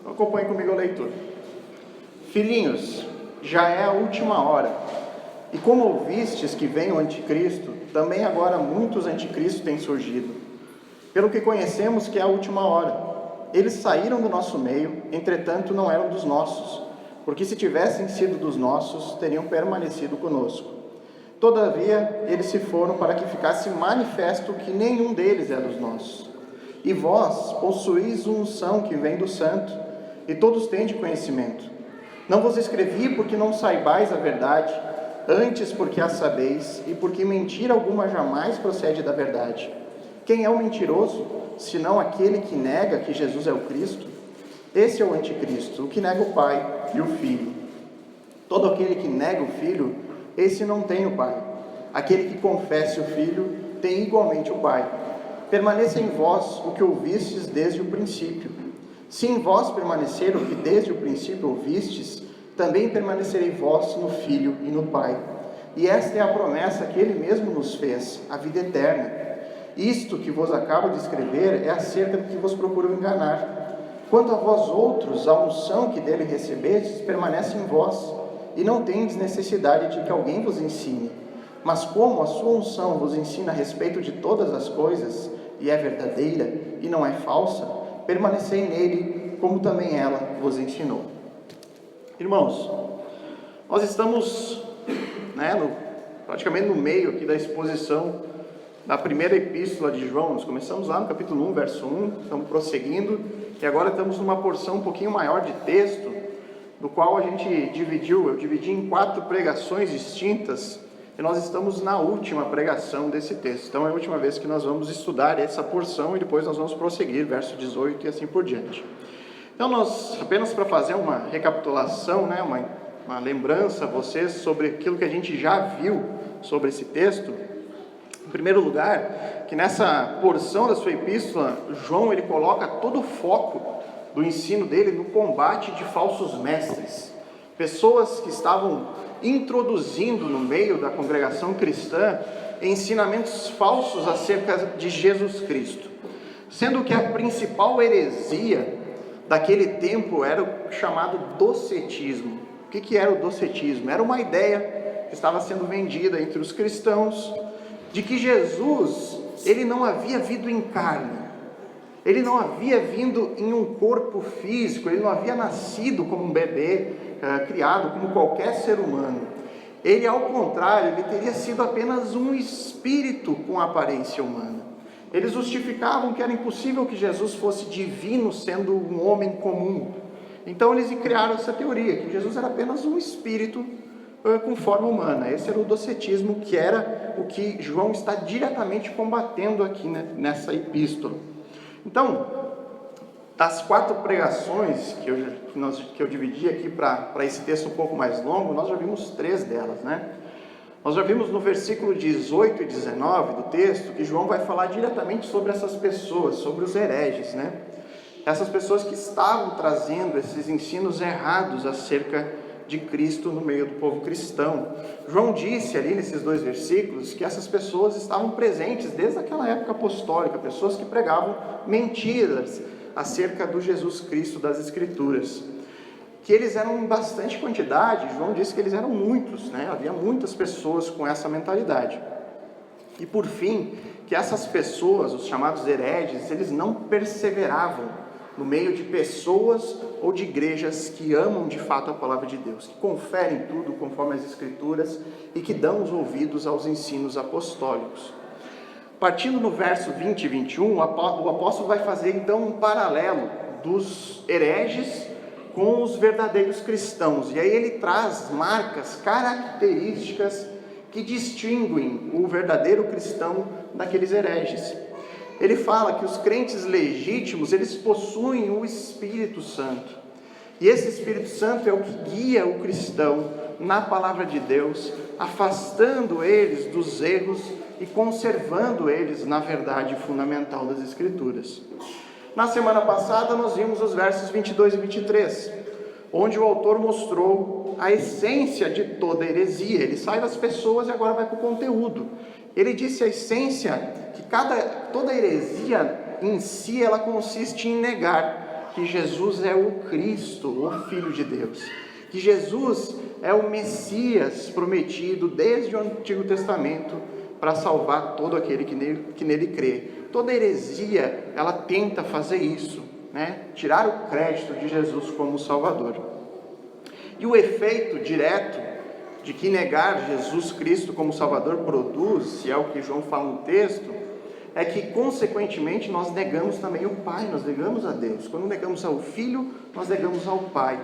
Acompanhe comigo a leitura. Filhinhos, já é a última hora. E como ouvistes que vem o anticristo, também agora muitos anticristos têm surgido. Pelo que conhecemos que é a última hora. Eles saíram do nosso meio, entretanto não eram dos nossos, porque se tivessem sido dos nossos, teriam permanecido conosco. Todavia, eles se foram para que ficasse manifesto que nenhum deles é dos nossos. E vós possuís unção que vem do santo, e todos têm de conhecimento. Não vos escrevi porque não saibais a verdade, antes porque a sabeis, e porque mentira alguma jamais procede da verdade. Quem é o mentiroso, senão aquele que nega que Jesus é o Cristo? Esse é o anticristo, o que nega o Pai e o Filho. Todo aquele que nega o Filho, esse não tem o Pai. Aquele que confessa o Filho, tem igualmente o Pai. Permaneça em vós o que ouvistes desde o princípio. Se em vós permanecer o que desde o princípio ouvistes, também permanecerei vós no Filho e no Pai. E esta é a promessa que Ele mesmo nos fez, a vida eterna. Isto que vos acabo de escrever é acerca do que vos procuro enganar. Quanto a vós outros, a unção que dele recebestes permanece em vós, e não tendes necessidade de que alguém vos ensine. Mas como a sua unção vos ensina a respeito de todas as coisas, e é verdadeira, e não é falsa, permanecei nele, como também ela vos ensinou. Irmãos, nós estamos praticamente no meio aqui da exposição da primeira epístola de João. Nós começamos lá no capítulo 1, verso 1, estamos prosseguindo, e agora estamos numa porção um pouquinho maior de texto, do qual eu dividi em 4 pregações distintas, e nós estamos na última pregação desse texto. Então é a última vez que nós vamos estudar essa porção, e depois nós vamos prosseguir, verso 18 e assim por diante. Então nós, apenas para fazer uma recapitulação, uma lembrança a vocês sobre aquilo que a gente já viu sobre esse texto. Em primeiro lugar, que nessa porção da sua epístola, João ele coloca todo o foco do ensino dele no combate de falsos mestres, pessoas que estavam introduzindo no meio da congregação cristã ensinamentos falsos acerca de Jesus Cristo, sendo que a principal heresia daquele tempo era o chamado docetismo. O que era o docetismo? Era uma ideia que estava sendo vendida entre os cristãos de que Jesus, ele não havia vindo em carne, ele não havia vindo em um corpo físico, ele não havia nascido como um bebê, criado como qualquer ser humano. Ele, ao contrário, ele teria sido apenas um espírito com aparência humana. Eles justificavam que era impossível que Jesus fosse divino sendo um homem comum. Então eles criaram essa teoria, que Jesus era apenas um espírito com forma humana. Esse era o docetismo, que era o que João está diretamente combatendo aqui, nessa epístola. Então, das 4 pregações que eu dividi aqui para esse texto um pouco mais longo, nós já vimos 3 delas, Nós já vimos no versículo 18 e 19 do texto que João vai falar diretamente sobre essas pessoas, sobre os hereges, Essas pessoas que estavam trazendo esses ensinos errados acerca de Cristo no meio do povo cristão. João disse ali nesses 2 versículos que essas pessoas estavam presentes desde aquela época apostólica, pessoas que pregavam mentiras acerca do Jesus Cristo das Escrituras. Que eles eram em bastante quantidade. João disse que eles eram muitos, Havia muitas pessoas com essa mentalidade. E por fim, que essas pessoas, os chamados hereges, eles não perseveravam no meio de pessoas ou de igrejas que amam de fato a palavra de Deus, que conferem tudo conforme as Escrituras e que dão os ouvidos aos ensinos apostólicos. Partindo no verso 20 e 21, o apóstolo vai fazer então um paralelo dos hereges com os verdadeiros cristãos, e aí ele traz marcas, características que distinguem o verdadeiro cristão daqueles hereges. Ele fala que os crentes legítimos, eles possuem o Espírito Santo, e esse Espírito Santo é o que guia o cristão na palavra de Deus, afastando eles dos erros e conservando eles na verdade fundamental das Escrituras. Na semana passada nós vimos os versos 22 e 23, onde o autor mostrou a essência de toda heresia. Ele sai das pessoas e agora vai para o conteúdo. Ele disse a essência que toda heresia em si, ela consiste em negar que Jesus é o Cristo, o Filho de Deus, que Jesus é o Messias prometido desde o Antigo Testamento para salvar todo aquele que nele crê. Toda heresia, ela tenta fazer isso, né? Tirar o crédito de Jesus como Salvador. E o efeito direto de que negar Jesus Cristo como Salvador produz, se é o que João fala no texto, é que, consequentemente, nós negamos também o Pai, nós negamos a Deus. Quando negamos ao Filho, nós negamos ao Pai.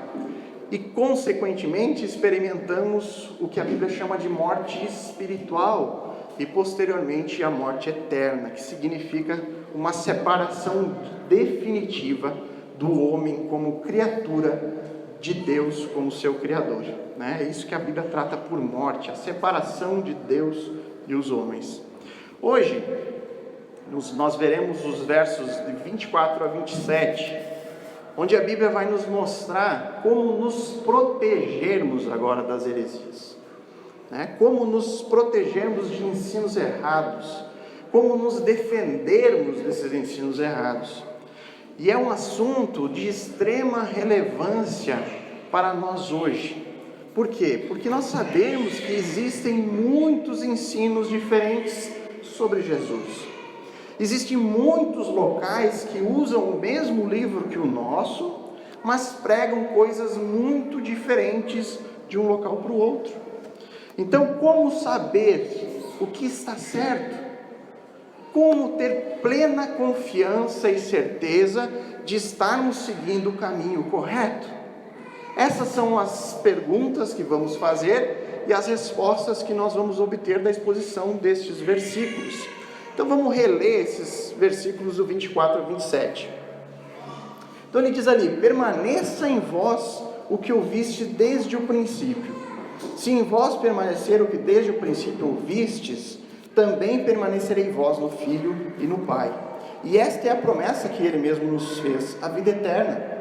E, consequentemente, experimentamos o que a Bíblia chama de morte espiritual e, posteriormente, a morte eterna, que significa uma separação definitiva do homem como criatura de Deus como seu Criador, né? É isso que a Bíblia trata por morte, a separação de Deus e os homens. Hoje, nós veremos os versos de 24 a 27, onde a Bíblia vai nos mostrar como nos protegermos agora das heresias, né? Como nos protegermos de ensinos errados, como nos defendermos desses ensinos errados. E é um assunto de extrema relevância para nós hoje. Por quê? Porque nós sabemos que existem muitos ensinos diferentes sobre Jesus. Existem muitos locais que usam o mesmo livro que o nosso, mas pregam coisas muito diferentes de um local para o outro. Então, como saber o que está certo? Como ter plena confiança e certeza de estarmos seguindo o caminho correto? Essas são as perguntas que vamos fazer e as respostas que nós vamos obter da exposição destes versículos. Então vamos reler esses versículos do 24 a 27. Então ele diz ali: permaneça em vós o que ouviste desde o princípio. Se em vós permanecer o que desde o princípio ouvistes, também permanecerei vós no Filho e no Pai. E esta é a promessa que Ele mesmo nos fez, a vida eterna.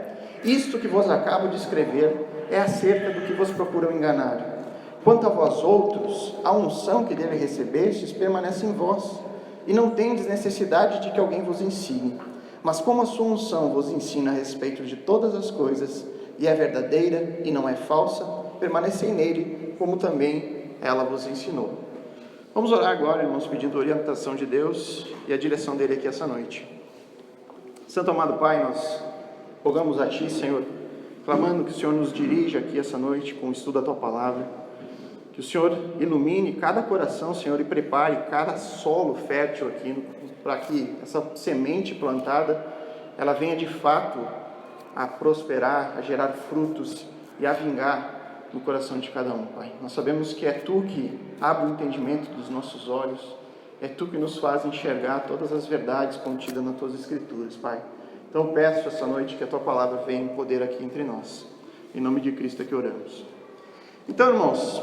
Isto que vos acabo de escrever é acerca do que vos procuram enganar. Quanto a vós outros, a unção que dele recebestes permanece em vós, e não tendes necessidade de que alguém vos ensine. Mas como a sua unção vos ensina a respeito de todas as coisas, e é verdadeira e não é falsa, permanecei nele, como também ela vos ensinou. Vamos orar agora, irmãos, pedindo a orientação de Deus e a direção dele aqui essa noite. Santo amado Pai, nós rogamos a Ti, Senhor, clamando que o Senhor nos dirija aqui essa noite com o estudo da Tua Palavra, que o Senhor ilumine cada coração, Senhor, e prepare cada solo fértil aqui, para que essa semente plantada, ela venha de fato a prosperar, a gerar frutos e a vingar no coração de cada um, Pai. Nós sabemos que é Tu que abre o entendimento dos nossos olhos, é Tu que nos faz enxergar todas as verdades contidas nas Tuas Escrituras, Pai. Então peço essa noite que a Tua Palavra venha em poder aqui entre nós. Em nome de Cristo é que oramos. Então, irmãos,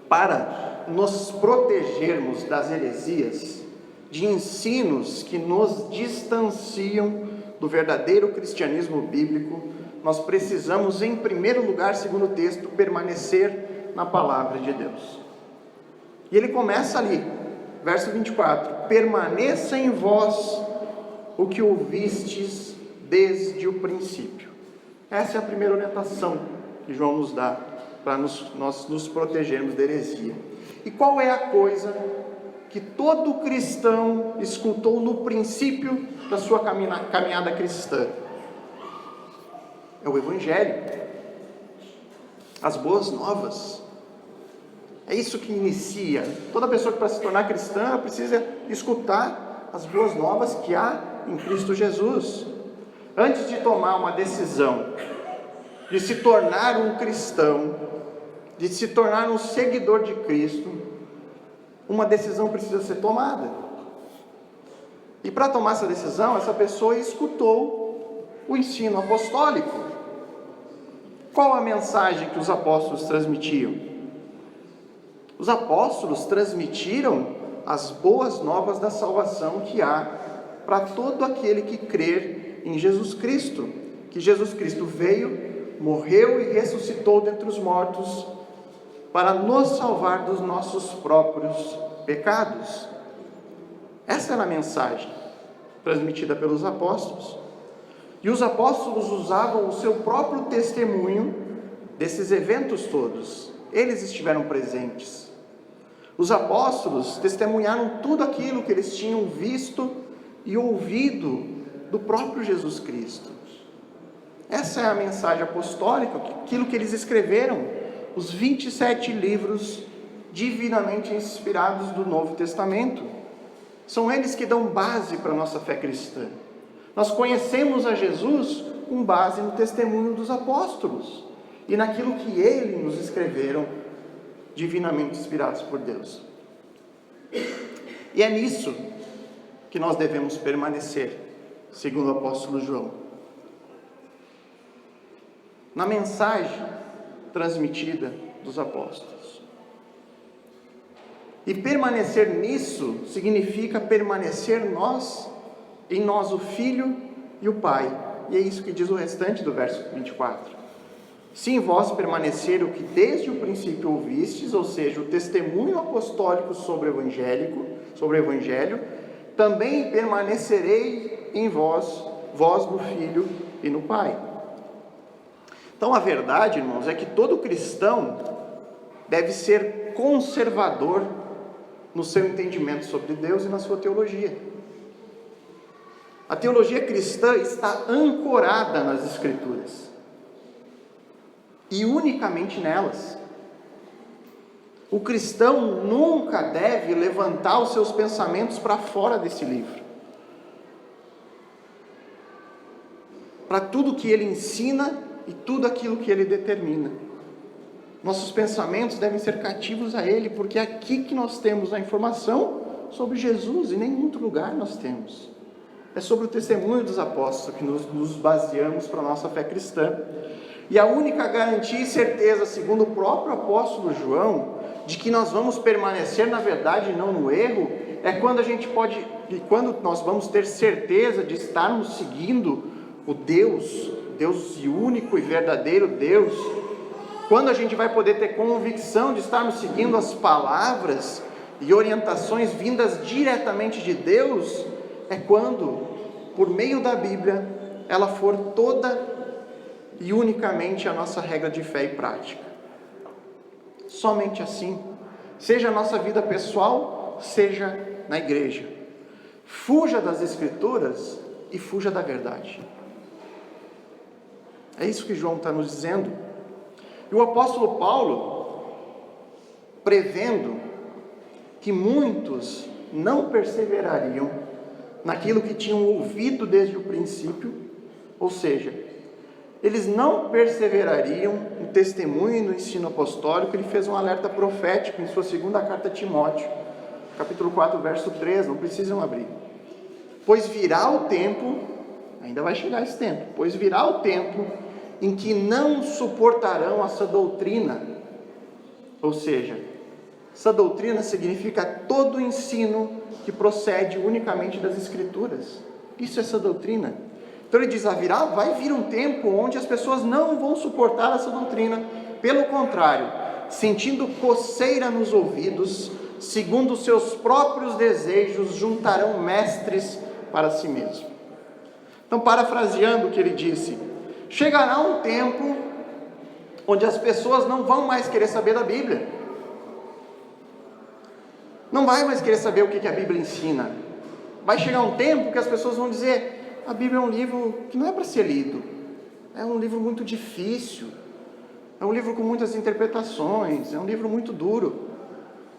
para nos protegermos das heresias, de ensinos que nos distanciam do verdadeiro cristianismo bíblico, nós precisamos, em primeiro lugar, segundo o texto, permanecer na palavra de Deus. E ele começa ali, verso 24: permaneça em vós o que ouvistes desde o princípio. Essa é a primeira orientação que João nos dá para nós nos protegermos da heresia. E qual é a coisa que todo cristão escutou no princípio da sua caminhada cristã? É o Evangelho, as boas novas. É isso que inicia. Toda pessoa que para se tornar cristã precisa escutar as boas novas que há em Cristo Jesus. Antes de tomar uma decisão de se tornar um cristão, de se tornar um seguidor de Cristo, uma decisão precisa ser tomada. E para tomar essa decisão, essa pessoa escutou o ensino apostólico. Qual a mensagem que os apóstolos transmitiam? Os apóstolos transmitiram as boas novas da salvação que há para todo aquele que crer em Jesus Cristo. Que Jesus Cristo veio, morreu e ressuscitou dentre os mortos para nos salvar dos nossos próprios pecados. Essa era a mensagem transmitida pelos apóstolos. E os apóstolos usavam o seu próprio testemunho desses eventos todos. Eles estiveram presentes. Os apóstolos testemunharam tudo aquilo que eles tinham visto e ouvido do próprio Jesus Cristo. Essa é a mensagem apostólica, aquilo que eles escreveram, os 27 livros divinamente inspirados do Novo Testamento. São eles que dão base para a nossa fé cristã. Nós conhecemos a Jesus com base no testemunho dos apóstolos e naquilo que eles nos escreveram, divinamente inspirados por Deus. E é nisso que nós devemos permanecer, segundo o apóstolo João. Na mensagem transmitida dos apóstolos. E permanecer nisso significa permanecer em nós o Filho e o Pai. E é isso que diz o restante do verso 24. Se em vós permanecer o que desde o princípio ouvistes, ou seja, o testemunho apostólico sobre o Evangelho, também permanecerei em vós no Filho e no Pai. Então a verdade, irmãos, é que todo cristão deve ser conservador no seu entendimento sobre Deus e na sua teologia. A teologia cristã está ancorada nas Escrituras. E unicamente nelas. O cristão nunca deve levantar os seus pensamentos para fora desse livro. Para tudo que ele ensina e tudo aquilo que ele determina. Nossos pensamentos devem ser cativos a ele, porque é aqui que nós temos a informação sobre Jesus, e em nenhum outro lugar nós temos. É sobre o testemunho dos apóstolos que nos baseamos para a nossa fé cristã. E a única garantia e certeza, segundo o próprio apóstolo João, de que nós vamos permanecer na verdade e não no erro, é quando nós vamos ter certeza de estarmos seguindo o Deus e único e verdadeiro Deus. Quando a gente vai poder ter convicção de estarmos seguindo as palavras e orientações vindas diretamente de Deus, é quando, por meio da Bíblia, ela for toda e unicamente a nossa regra de fé e prática. Somente assim, seja a nossa vida pessoal, seja na igreja. Fuja das Escrituras e fuja da verdade. É isso que João está nos dizendo. E o apóstolo Paulo, prevendo que muitos não perseverariam naquilo que tinham ouvido desde o princípio, ou seja, eles não perseverariam no testemunho e no ensino apostólico. Ele fez um alerta profético em sua segunda carta a Timóteo, capítulo 4, verso 3, não precisam abrir. Pois virá o tempo, ainda vai chegar esse tempo, pois virá o tempo em que não suportarão essa doutrina. Ou seja, essa doutrina significa todo o ensino que procede unicamente das Escrituras. Isso é essa doutrina. Então ele diz, vai vir um tempo onde as pessoas não vão suportar essa doutrina. Pelo contrário, sentindo coceira nos ouvidos, segundo os seus próprios desejos, juntarão mestres para si mesmo. Então, parafraseando o que ele disse, chegará um tempo onde as pessoas não vão mais querer saber da Bíblia. Não vai mais querer saber o que a Bíblia ensina. Vai chegar um tempo que as pessoas vão dizer, a Bíblia é um livro que não é para ser lido. É um livro muito difícil. É um livro com muitas interpretações. É um livro muito duro.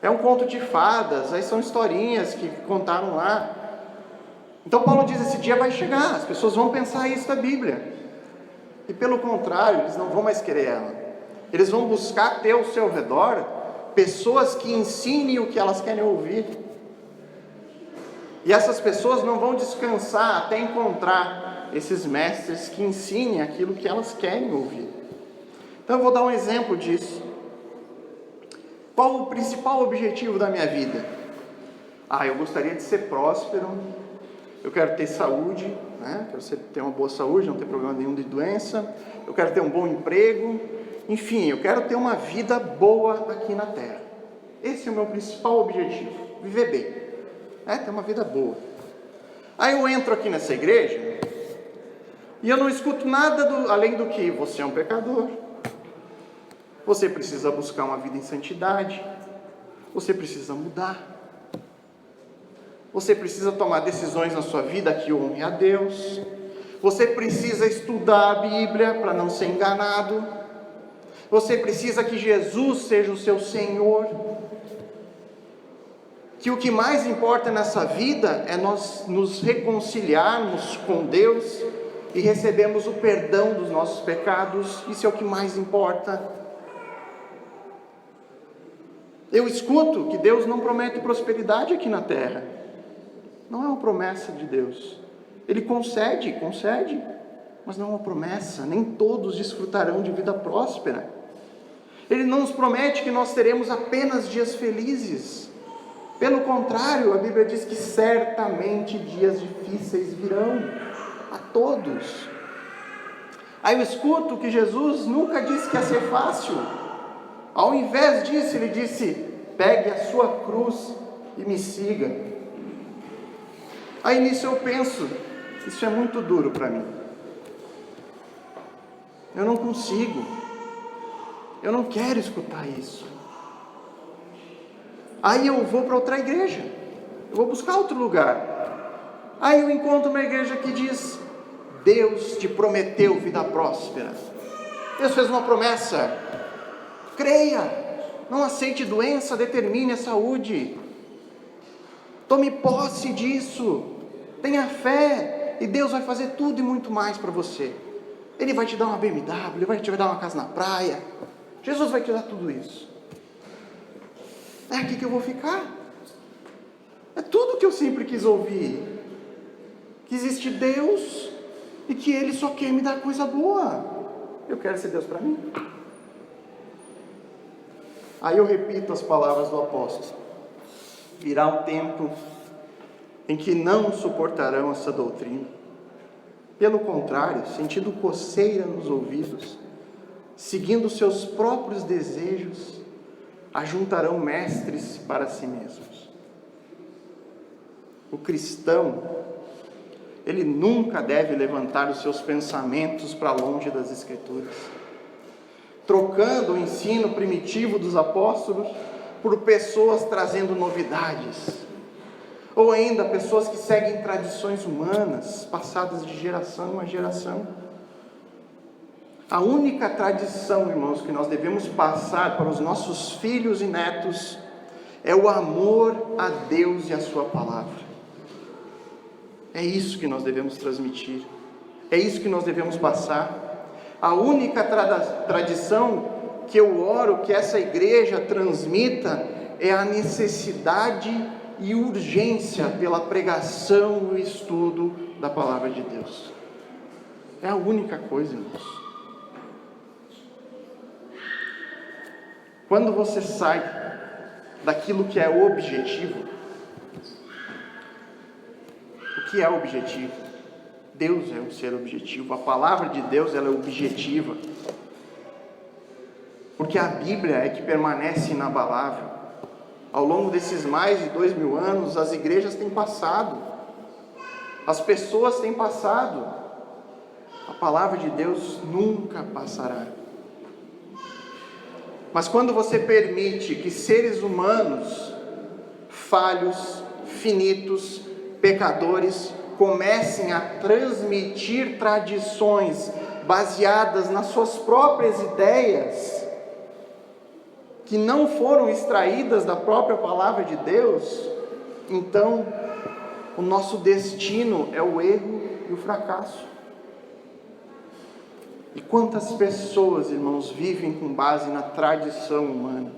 É um conto de fadas. Aí são historinhas que contaram lá. Então Paulo diz, esse dia vai chegar. As pessoas vão pensar isso da Bíblia. E pelo contrário, eles não vão mais querer ela. Eles vão buscar ter ao seu redor pessoas que ensinem o que elas querem ouvir. E essas pessoas não vão descansar até encontrar esses mestres que ensinem aquilo que elas querem ouvir. Então eu vou dar um exemplo disso. Qual o principal objetivo da minha vida? Eu gostaria de ser próspero, eu quero ter saúde, quero ter uma boa saúde, não ter problema nenhum de doença, eu quero ter um bom emprego, enfim, eu quero ter uma vida boa aqui na terra. Esse é o meu principal objetivo, viver bem, ter uma vida boa. Aí eu entro aqui nessa igreja, E eu não escuto nada além do que você é um pecador, você precisa buscar uma vida em santidade, você precisa mudar, você precisa tomar decisões na sua vida que honrem a Deus, você precisa estudar a Bíblia para não ser enganado, você precisa que Jesus seja o seu Senhor, que o que mais importa nessa vida é nós nos reconciliarmos com Deus e recebemos o perdão dos nossos pecados. Isso é o que mais importa. Eu escuto que Deus não promete prosperidade aqui na terra. Não é uma promessa de Deus. Ele concede, mas não é uma promessa. Nem todos desfrutarão de vida próspera. Ele não nos promete que nós teremos apenas dias felizes. Pelo contrário, a Bíblia diz que certamente dias difíceis virão a todos. Aí eu escuto que Jesus nunca disse que ia ser fácil. Ao invés disso, ele disse: pegue a sua cruz e me siga. Aí nisso eu penso, isso é muito duro para mim. Eu não consigo. Eu não quero escutar isso. Aí eu vou para outra igreja, eu vou buscar outro lugar. Aí eu encontro uma igreja que diz: Deus te prometeu vida próspera. Deus fez uma promessa. Creia, não aceite doença, determine a saúde. Tome posse disso. Tenha fé e Deus vai fazer tudo e muito mais para você. Ele vai te dar uma BMW, Ele vai te dar uma casa na praia. Jesus vai te dar tudo isso. É aqui que eu vou ficar. É tudo que eu sempre quis ouvir. Que existe Deus e que Ele só quer me dar coisa boa. Eu quero ser Deus para mim. Aí eu repito as palavras do apóstolo: virá um tempo em que não suportarão essa doutrina. Pelo contrário, sentindo coceira nos ouvidos, seguindo seus próprios desejos, ajuntarão mestres para si mesmos. O cristão, ele nunca deve levantar os seus pensamentos para longe das Escrituras, trocando o ensino primitivo dos apóstolos por pessoas trazendo novidades, ou ainda pessoas que seguem tradições humanas, passadas de geração a geração. A única tradição, irmãos, que nós devemos passar para os nossos filhos e netos é o amor a Deus e a sua palavra. É isso que nós devemos transmitir, é isso que nós devemos passar. A única tradição que eu oro que essa igreja transmita é a necessidade e urgência pela pregação e estudo da palavra de Deus. É a única coisa, irmãos. Quando você sai daquilo que é objetivo, o que é objetivo? Deus é um ser objetivo, a palavra de Deus ela é objetiva, porque a Bíblia é que permanece inabalável. Ao longo desses mais de 2000 anos, as igrejas têm passado, as pessoas têm passado, a palavra de Deus nunca passará. Mas quando você permite que seres humanos, falhos, finitos, pecadores, comecem a transmitir tradições baseadas nas suas próprias ideias, que não foram extraídas da própria palavra de Deus, então o nosso destino é o erro e o fracasso. E quantas pessoas, irmãos, vivem com base na tradição humana?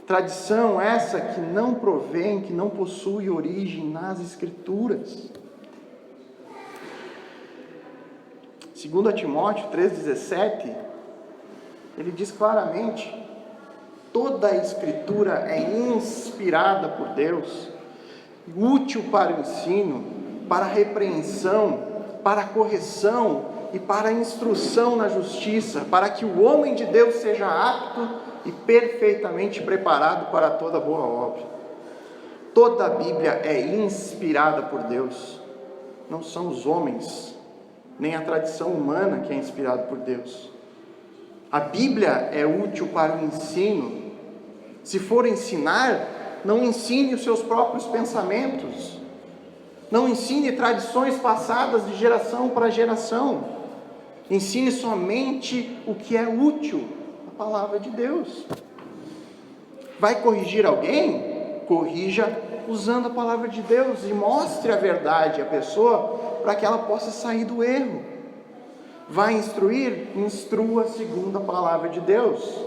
Tradição essa que não provém, que não possui origem nas Escrituras. 2 Timóteo 3,17, ele diz claramente: toda a Escritura é inspirada por Deus, útil para o ensino, para a repreensão, para a correção e para a instrução na justiça, para que o homem de Deus seja apto e perfeitamente preparado para toda boa obra. Toda a Bíblia é inspirada por Deus, não são os homens nem a tradição humana que é inspirada por Deus. A Bíblia é útil para o ensino. Se for ensinar, não ensine os seus próprios pensamentos. Não ensine tradições passadas de geração para geração. Ensine somente o que é útil, a palavra de Deus. Vai corrigir alguém? Corrija usando a palavra de Deus e mostre a verdade à pessoa para que ela possa sair do erro. Vai instruir? Instrua segundo a palavra de Deus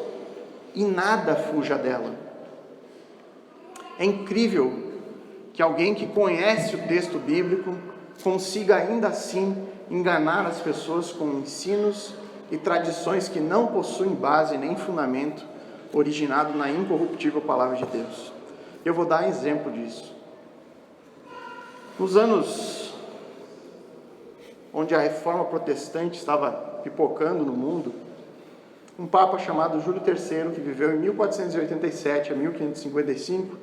e nada fuja dela. É incrível que alguém que conhece o texto bíblico consiga ainda assim enganar as pessoas com ensinos e tradições que não possuem base nem fundamento originado na incorruptível palavra de Deus. Eu vou dar exemplo disso. Nos anos onde a reforma protestante estava pipocando no mundo, um papa chamado Júlio III, que viveu em 1487 a 1555,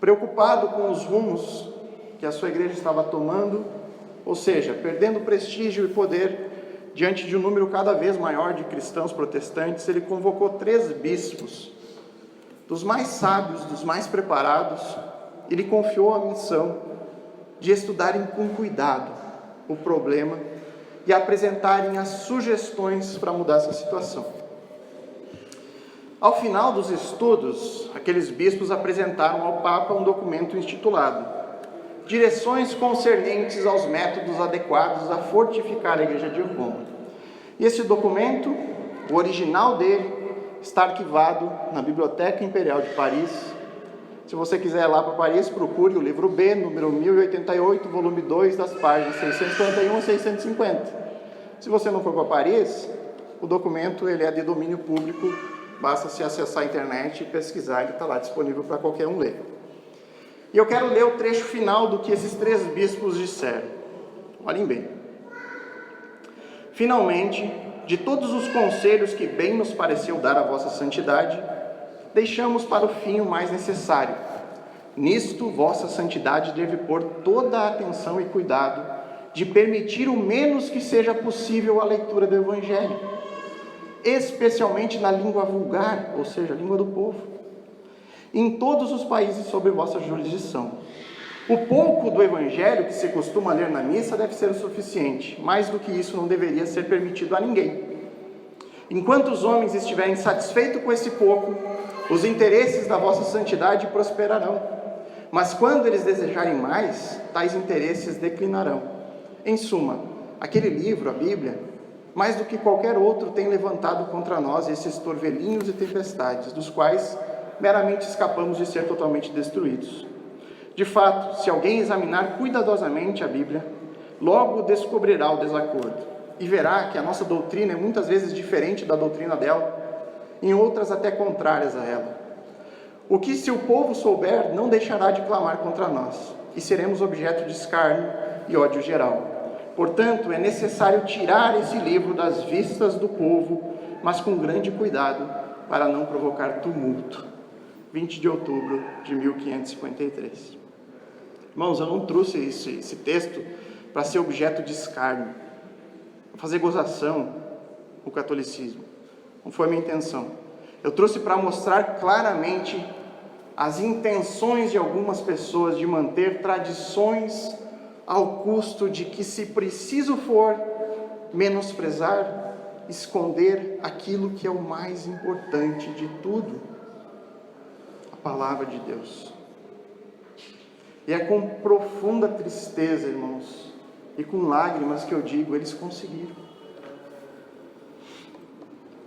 preocupado com os rumos que a sua igreja estava tomando, ou seja, perdendo prestígio e poder diante de um número cada vez maior de cristãos protestantes, ele convocou 3 bispos, dos mais sábios, dos mais preparados, e lhe confiou a missão de estudarem com cuidado o problema e apresentarem as sugestões para mudar essa situação. Ao final dos estudos, aqueles bispos apresentaram ao Papa um documento intitulado Direções concernentes aos métodos adequados a fortificar a Igreja de Roma. E esse documento, o original dele, está arquivado na Biblioteca Imperial de Paris. Se você quiser ir lá para Paris, procure o livro B, número 1088, volume 2, das páginas 651 a 650. Se você não for para Paris, o documento ele é de domínio público, basta se acessar a internet e pesquisar, ele está lá disponível para qualquer um ler. E eu quero ler o trecho final do que esses 3 bispos disseram. Olhem bem. Finalmente, de todos os conselhos que bem nos pareceu dar a vossa santidade, deixamos para o fim o mais necessário. Nisto, vossa santidade deve pôr toda a atenção e cuidado de permitir o menos que seja possível a leitura do Evangelho, especialmente na língua vulgar, ou seja, a língua do povo, em todos os países sob vossa jurisdição. O pouco do Evangelho que se costuma ler na missa deve ser o suficiente. Mais do que isso não deveria ser permitido a ninguém. Enquanto os homens estiverem satisfeitos com esse pouco, os interesses da vossa santidade prosperarão. Mas quando eles desejarem mais, tais interesses declinarão. Em suma, aquele livro, a Bíblia, mais do que qualquer outro, tem levantado contra nós esses torvelinhos e tempestades, dos quais meramente escapamos de ser totalmente destruídos. De fato, se alguém examinar cuidadosamente a Bíblia, logo descobrirá o desacordo e verá que a nossa doutrina é muitas vezes diferente da doutrina dela, em outras até contrárias a ela. O que se o povo souber, não deixará de clamar contra nós, e seremos objeto de escárnio e ódio geral. Portanto, é necessário tirar esse livro das vistas do povo, mas com grande cuidado, para não provocar tumulto. 20 de outubro de 1553. Irmãos, eu não trouxe esse texto para ser objeto de escárnio, para fazer gozação com o catolicismo. Não foi a minha intenção. Eu trouxe para mostrar claramente as intenções de algumas pessoas de manter tradições ao custo de que, se preciso for, menosprezar, esconder aquilo que é o mais importante de tudo, a palavra de Deus. E é com profunda tristeza, irmãos, e com lágrimas que eu digo, eles conseguiram.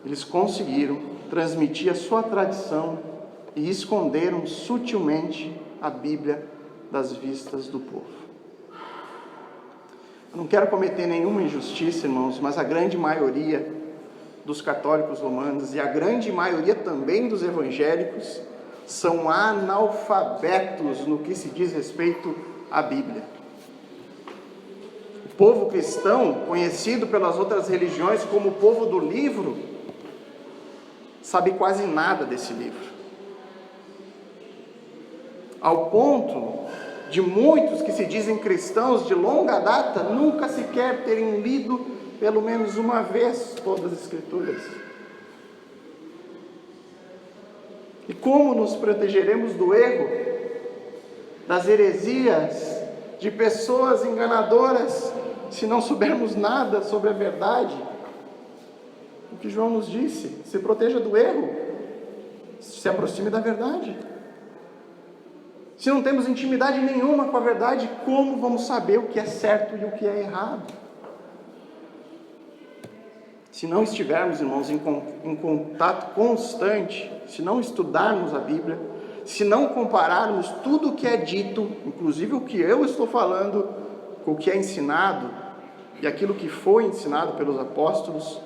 Eles conseguiram transmitir a sua tradição e esconderam sutilmente a Bíblia das vistas do povo. Eu não quero cometer nenhuma injustiça, irmãos, mas a grande maioria dos católicos romanos e a grande maioria também dos evangélicos são analfabetos no que se diz respeito à Bíblia. O povo cristão, conhecido pelas outras religiões como o povo do livro, sabe quase nada desse livro. Ao ponto de muitos que se dizem cristãos de longa data nunca sequer terem lido pelo menos uma vez todas as Escrituras. E como nos protegeremos do erro, das heresias, de pessoas enganadoras, se não soubermos nada sobre a verdade? O que João nos disse: se proteja do erro, se aproxime da verdade. Se não temos intimidade nenhuma com a verdade, como vamos saber o que é certo e o que é errado? Se não estivermos, irmãos, em contato constante, se não estudarmos a Bíblia, se não compararmos tudo o que é dito, inclusive o que eu estou falando, com o que é ensinado e aquilo que foi ensinado pelos apóstolos,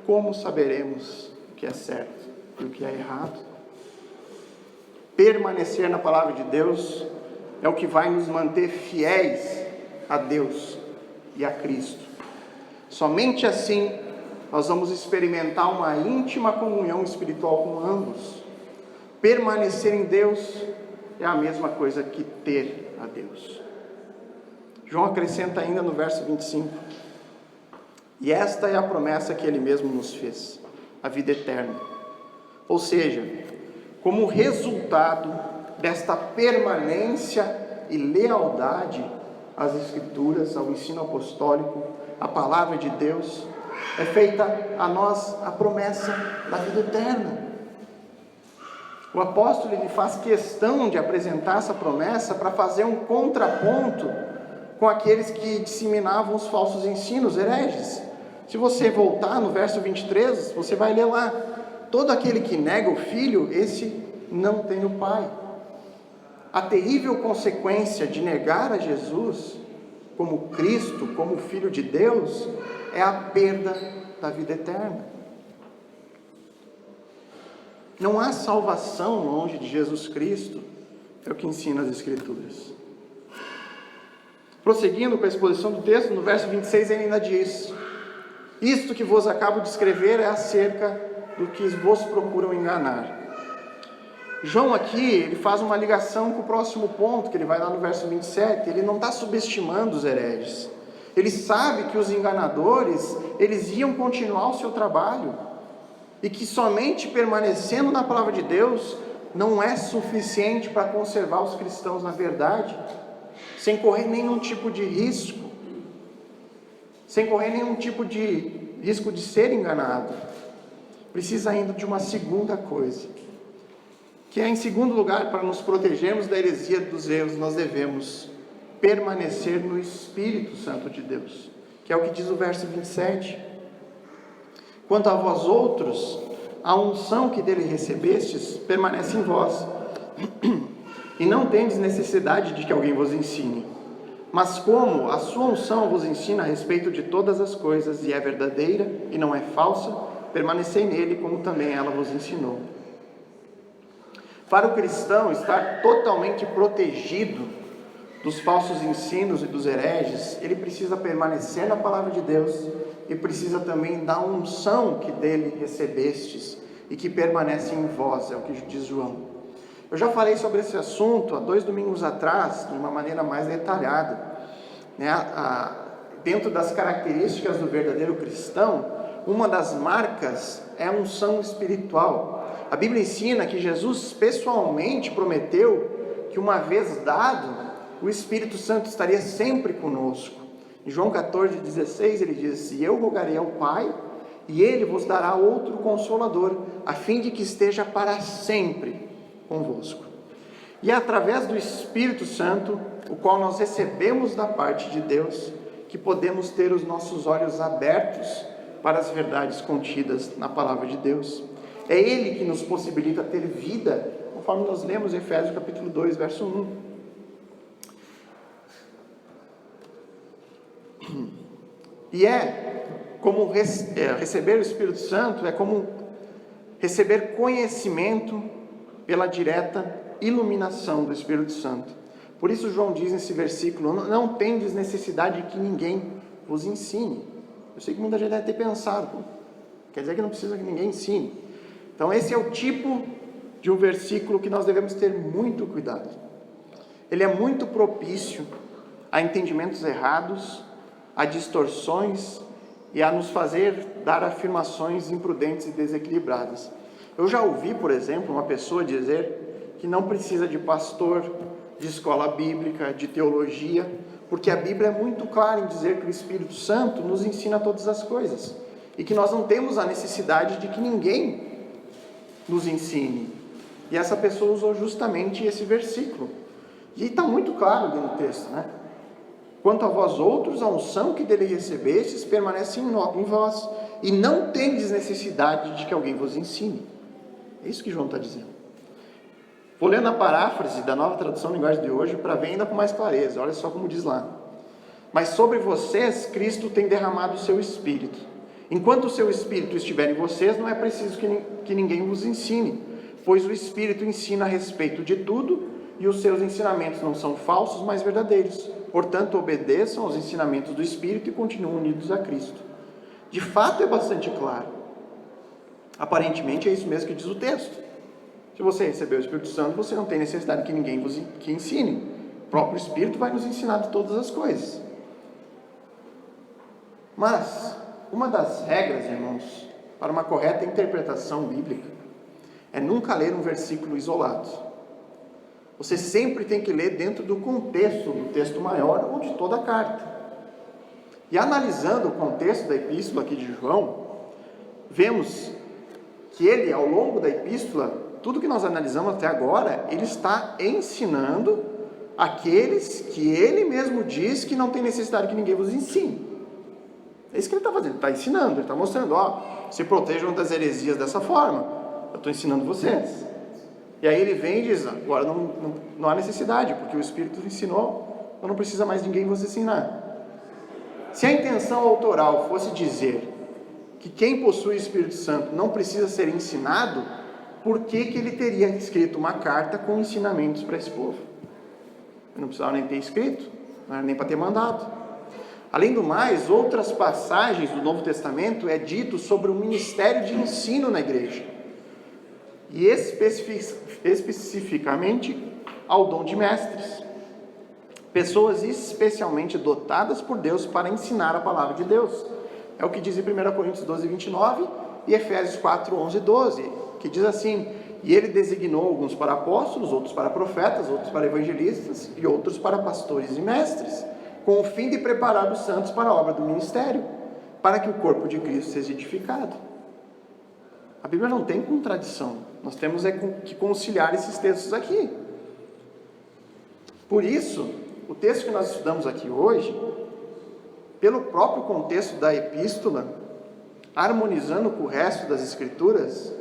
como saberemos o que é certo e o que é errado? Permanecer na palavra de Deus é o que vai nos manter fiéis a Deus e a Cristo. Somente assim nós vamos experimentar uma íntima comunhão espiritual com ambos. Permanecer em Deus é a mesma coisa que ter a Deus. João acrescenta ainda no verso 25: e esta é a promessa que ele mesmo nos fez, a vida eterna. Ou seja, como resultado desta permanência e lealdade às Escrituras, ao ensino apostólico, à palavra de Deus, é feita a nós a promessa da vida eterna. O apóstolo ele faz questão de apresentar essa promessa para fazer um contraponto com aqueles que disseminavam os falsos ensinos, hereges. Se você voltar no verso 23, você vai ler lá: todo aquele que nega o Filho, esse não tem o Pai. A terrível consequência de negar a Jesus como Cristo, como Filho de Deus, é a perda da vida eterna. Não há salvação longe de Jesus Cristo, é o que ensina as Escrituras. Prosseguindo com a exposição do texto, no verso 26 ele ainda diz: isto que vos acabo de escrever é acerca do que vos procuram enganar. João aqui, ele faz uma ligação com o próximo ponto, que ele vai lá no verso 27, ele não está subestimando os hereges. Ele sabe que os enganadores, eles iam continuar o seu trabalho, e que somente permanecendo na palavra de Deus não é suficiente para conservar os cristãos na verdade, sem correr nenhum tipo de risco, sem correr nenhum tipo de risco de ser enganado. Precisa ainda de uma segunda coisa, que é, em segundo lugar, para nos protegermos da heresia dos erros, nós devemos permanecer no Espírito Santo de Deus, que é o que diz o verso 27. Quanto a vós outros, a unção que dele recebestes permanece em vós, e não tendes necessidade de que alguém vos ensine. Mas como a sua unção vos ensina a respeito de todas as coisas, e é verdadeira e não é falsa, permanecei nele, como também ela vos ensinou. Para o cristão estar totalmente protegido dos falsos ensinos e dos hereges, ele precisa permanecer na palavra de Deus, e precisa também da unção que dele recebestes e que permanece em vós, é o que diz João. Eu já falei sobre esse assunto há 2 domingos atrás, de uma maneira mais detalhada, dentro das características do verdadeiro cristão, uma das marcas é a unção espiritual. A Bíblia ensina que Jesus pessoalmente prometeu que, uma vez dado, o Espírito Santo estaria sempre conosco. Em João 14,16 ele diz: e eu rogarei ao Pai, e ele vos dará outro Consolador, a fim de que esteja para sempre convosco. E é através do Espírito Santo, o qual nós recebemos da parte de Deus, que podemos ter os nossos olhos abertos para as verdades contidas na palavra de Deus. É Ele que nos possibilita ter vida, conforme nós lemos em Efésios capítulo 2, verso 1. E como receber o Espírito Santo, é como receber conhecimento pela direta iluminação do Espírito Santo. Por isso João diz nesse versículo: não tendes necessidade de que ninguém vos ensine. Eu sei que muita gente deve ter pensado, quer dizer que não precisa que ninguém ensine. Então esse é o tipo de um versículo que nós devemos ter muito cuidado. ele é muito propício a entendimentos errados, a distorções e a nos fazer dar afirmações imprudentes e desequilibradas. Eu já ouvi, por exemplo, uma pessoa dizer que não precisa de pastor, de escola bíblica, de teologia, porque a Bíblia é muito clara em dizer que o Espírito Santo nos ensina todas as coisas e que nós não temos a necessidade de que ninguém nos ensine. E essa pessoa usou justamente esse versículo. E está muito claro ali no texto, né? Quanto a vós outros, a unção que dele recebestes permanece em vós, e não tendes necessidade de que alguém vos ensine. É isso que João está dizendo. Vou ler na paráfrase da Nova Tradução Linguagem de hoje para ver ainda com mais clareza. Olha só como diz lá. Mas sobre vocês, Cristo tem derramado o seu Espírito. Enquanto o seu Espírito estiver em vocês, não é preciso que ninguém vos ensine, pois o Espírito ensina a respeito de tudo, e os seus ensinamentos não são falsos, mas verdadeiros. Portanto, obedeçam aos ensinamentos do Espírito e continuem unidos a Cristo. De fato, é bastante claro. Aparentemente, é isso mesmo que diz o texto. Se você recebeu o Espírito Santo, você não tem necessidade que ninguém vos ensine. O próprio Espírito vai nos ensinar de todas as coisas. Mas, uma das regras, irmãos, para uma correta interpretação bíblica, é nunca ler um versículo isolado. Você sempre tem que ler dentro do contexto do texto maior ou de toda a carta. E analisando o contexto da epístola aqui de João, vemos que ele, ao longo da epístola, tudo que nós analisamos até agora, ele está ensinando aqueles que ele mesmo diz que não tem necessidade que ninguém vos ensine. É isso que ele está fazendo, ele está ensinando, ele está mostrando, se protejam das heresias dessa forma, eu estou ensinando vocês. E aí ele vem e diz, agora não há necessidade, porque o Espírito ensinou, então não precisa mais ninguém vos ensinar. Se a intenção autoral fosse dizer que quem possui o Espírito Santo não precisa ser ensinado, por que ele teria escrito uma carta com ensinamentos para esse povo? Ele não precisava nem ter escrito, não era nem para ter mandado. Além do mais, outras passagens do Novo Testamento é dito sobre o ministério de ensino na igreja. E especificamente ao dom de mestres. Pessoas especialmente dotadas por Deus para ensinar a palavra de Deus. É o que diz em 1 Coríntios 12, 29 e Efésios 4, 11 e 12, que diz assim, e ele designou alguns para apóstolos, outros para profetas, outros para evangelistas e outros para pastores e mestres, com o fim de preparar os santos para a obra do ministério, para que o corpo de Cristo seja edificado. A Bíblia não tem contradição, nós temos que conciliar esses textos aqui. Por isso, o texto que nós estudamos aqui hoje, pelo próprio contexto da epístola, harmonizando com o resto das escrituras,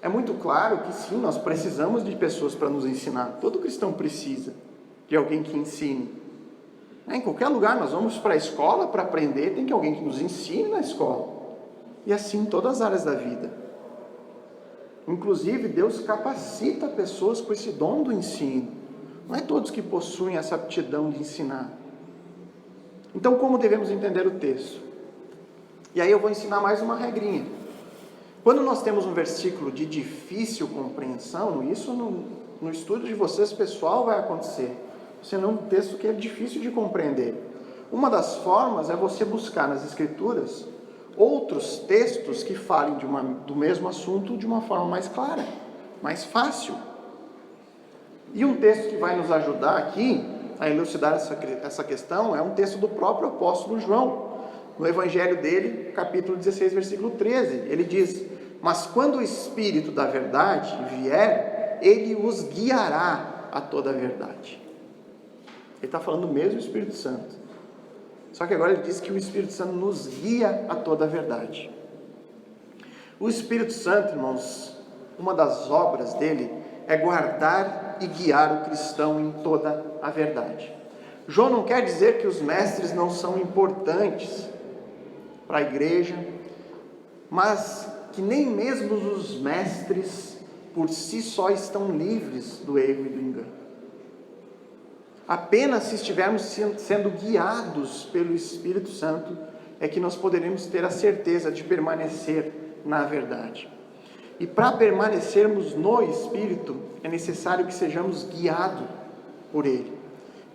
é muito claro que sim, nós precisamos de pessoas para nos ensinar. Todo cristão precisa de alguém que ensine. Em qualquer lugar, nós vamos para a escola para aprender, tem que alguém que nos ensine na escola. E assim em todas as áreas da vida. Inclusive, Deus capacita pessoas com esse dom do ensino. Não é todos que possuem essa aptidão de ensinar. Então, como devemos entender o texto? E aí eu vou ensinar mais uma regrinha. Quando nós temos um versículo de difícil compreensão, isso no estudo de vocês pessoal vai acontecer. Você não um texto que é difícil de compreender. Uma das formas é você buscar nas Escrituras outros textos que falem do mesmo assunto de uma forma mais clara, mais fácil. E um texto que vai nos ajudar aqui a elucidar essa questão é um texto do próprio apóstolo João, no Evangelho dele, capítulo 16, versículo 13. Ele diz, mas quando o Espírito da verdade vier, ele os guiará a toda a verdade. Ele está falando do mesmo Espírito Santo. Só que agora ele diz que o Espírito Santo nos guia a toda a verdade. O Espírito Santo, irmãos, uma das obras dele é guardar e guiar o cristão em toda a verdade. João não quer dizer que os mestres não são importantes para a igreja, mas que nem mesmo os mestres por si só estão livres do erro e do engano. Apenas se estivermos sendo guiados pelo Espírito Santo, é que nós poderemos ter a certeza de permanecer na verdade. E para permanecermos no Espírito, é necessário que sejamos guiados por ele.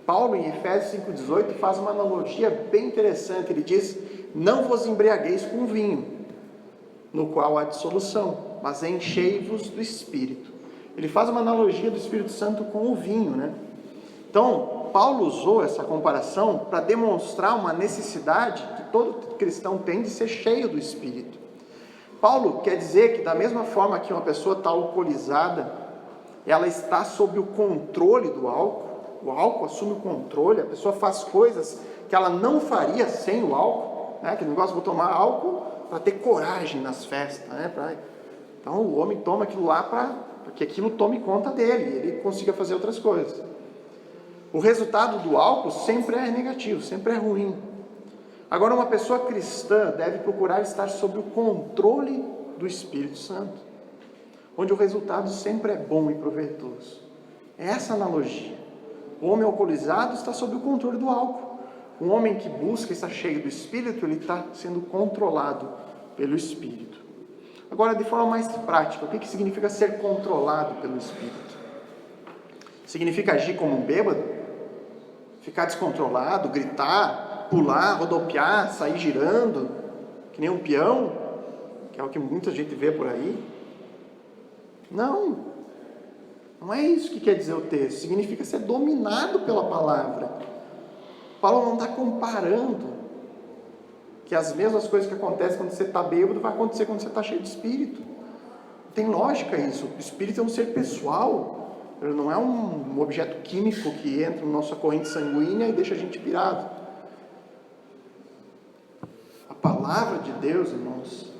Paulo, em Efésios 5,18, faz uma analogia bem interessante. Ele diz: não vos embriagueis com vinho, no qual há dissolução, mas enchei-vos do Espírito. Ele faz uma analogia do Espírito Santo com o vinho, né? Então, Paulo usou essa comparação para demonstrar uma necessidade que todo cristão tem de ser cheio do Espírito. Paulo quer dizer que, da mesma forma que uma pessoa está alcoolizada, ela está sob o controle do álcool, o álcool assume o controle, a pessoa faz coisas que ela não faria sem o álcool, né? Que negócio, vou tomar álcool para ter coragem nas festas, né? Então o homem toma aquilo lá para que aquilo tome conta dele, ele consiga fazer outras coisas. O resultado do álcool sempre é negativo, sempre é ruim. Agora, uma pessoa cristã deve procurar estar sob o controle do Espírito Santo, onde o resultado sempre é bom e proveitoso. É essa a analogia. O homem alcoolizado está sob o controle do álcool. O homem que busca estar cheio do Espírito, ele está sendo controlado pelo Espírito. Agora, de forma mais prática, o que significa ser controlado pelo Espírito? Significa agir como um bêbado? Ficar descontrolado, gritar, pular, rodopiar, sair girando, que nem um peão, que é o que muita gente vê por aí? Não. Não é isso que quer dizer o texto. Significa ser dominado pela palavra. Paulo não está comparando que as mesmas coisas que acontecem quando você está bêbado vai acontecer quando você está cheio de Espírito. Tem lógica isso. O Espírito é um ser pessoal. Ele não é um objeto químico que entra na nossa corrente sanguínea e deixa a gente pirado. A palavra de Deus, irmãos,